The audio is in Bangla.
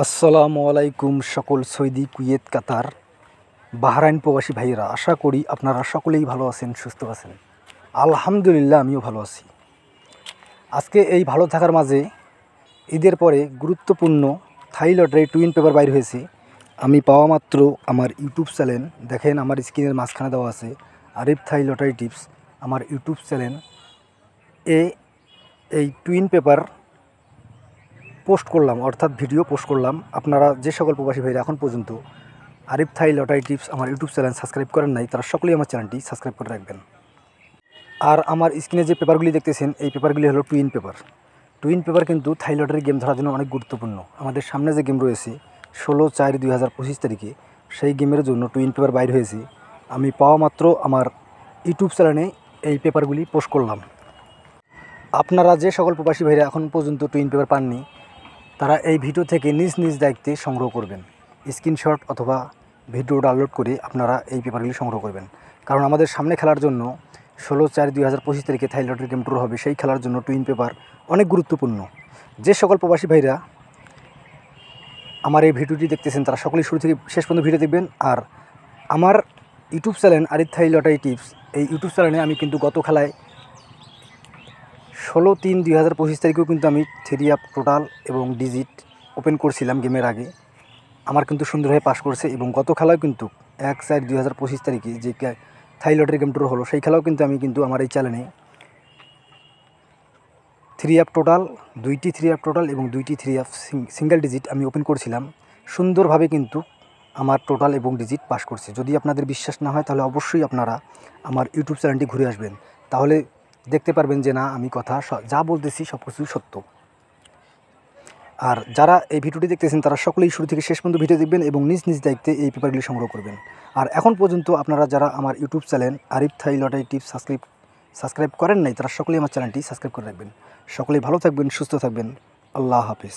আসসালামু আলাইকুম সকল সৌদি, কুয়েত, কাতার, বাহরাইন প্রবাসী ভাইয়েরা, আশা করি আপনারা সকলেই ভালো আছেন, সুস্থ আছেন। আলহামদুলিল্লাহ আমিও ভালো আছি। আজকে এই ভালো থাকার মাঝে ঈদের পরে গুরুত্বপূর্ণ থাই লটারি টুইন পেপার বাইর হয়েছে। আমি পাওয়া মাত্র আমার ইউটিউব চ্যানেল, দেখেন আমার স্ক্রিনের মাঝখানে দেওয়া আছে আরিফ থাই লটারি টিপস, আমার ইউটিউব চ্যানেল এই টুইন পেপার পোস্ট করলাম, অর্থাৎ ভিডিও পোস্ট করলাম। আপনারা যে সকল প্রবাসী ভাইরা এখন পর্যন্ত আরিফ থাই লটারি টিপস আমার ইউটিউব চ্যানেল সাবস্ক্রাইব করেন নাই, তারা সকলেই আমার চ্যানেলটি সাবস্ক্রাইব করে রাখবেন। আর আমার স্ক্রিনে যে পেপারগুলি দেখতেছেন, এই পেপারগুলি হলো টুইন পেপার। টুইন পেপার কিন্তু থাই লটারি গেম ধরার জন্য অনেক গুরুত্বপূর্ণ। আমাদের সামনে যে গেম রয়েছে 16/4/2025 তারিখে, সেই গেমের জন্য টুইন পেপার বাইর হয়েছে। আমি পাওয়া মাত্র আমার ইউটিউব চ্যানেলে এই পেপারগুলি পোস্ট করলাম। আপনারা যে সকল প্রবাসী ভাইরা এখন পর্যন্ত টুইন পেপার পাননি, তারা এই ভিডিও থেকে নিজ নিজ দায়িত্বে সংগ্রহ করবেন। স্ক্রিনশট অথবা ভিডিও ডাউনলোড করে আপনারা এই পেপারগুলি সংগ্রহ করবেন। কারণ আমাদের সামনে খেলার জন্য 16/4/2025 তারিখে থাই লটারি গেম ট্যুর হবে, সেই খেলার জন্য টুইন পেপার অনেক গুরুত্বপূর্ণ। যে সকল প্রবাসী ভাইরা আমার এই ভিডিওটি দেখতেছেন, তারা সকলেই শুরু থেকে শেষ পর্যন্ত ভিডিও দেখবেন। আর আমার ইউটিউব চ্যানেল আরিফ থাই লটারি টিপস, এই ইউটিউব চ্যানেলে আমি কিন্তু গত খেলায় 16/3/2025 তারিখেও কিন্তু আমি 3 আপ টোটাল এবং ডিজিট ওপেন করছিলাম গেমের আগে। আমার কিন্তু সুন্দরভাবে পাস করছে। এবং গত খেলাও কিন্তু 1/4/2025 তারিখে যে থাই লটারি গেম ট্যুর হলো, সেই খেলাও কিন্তু আমি কিন্তু আমার এই চ্যানেলে 3 আপ টোটাল, 2টি 3 আপ টোটাল এবং 2টি 3 আপ সিঙ্গেল ডিজিট আমি ওপেন করছিলাম। সুন্দরভাবে কিন্তু আমার টোটাল এবং ডিজিট পাস করছে। যদি আপনাদের বিশ্বাস না হয়, তাহলে অবশ্যই আপনারা আমার ইউটিউব চ্যানেলটি ঘুরে আসবেন, তাহলে দেখতে পারবেন যে না, আমি কথা যা বলতেছি সব কিছুই সত্য। আর যারা এই ভিডিওটি দেখতেছেন, তারা সকলেই শুরু থেকে শেষ পর্যন্ত ভিডিও দেখবেন এবং নিজ নিজ দায়িত্বে এই পেপারগুলি সংগ্রহ করবেন। আর এখন পর্যন্ত আপনারা যারা আমার ইউটিউব চ্যানেল আরিফ থাই লটারি টিপস সাবস্ক্রাইব করেন নাই, তারা সকলেই আমার চ্যানেলটি সাবস্ক্রাইব করে রাখবেন। সকলেই ভালো থাকবেন, সুস্থ থাকবেন। আল্লাহ হাফিজ।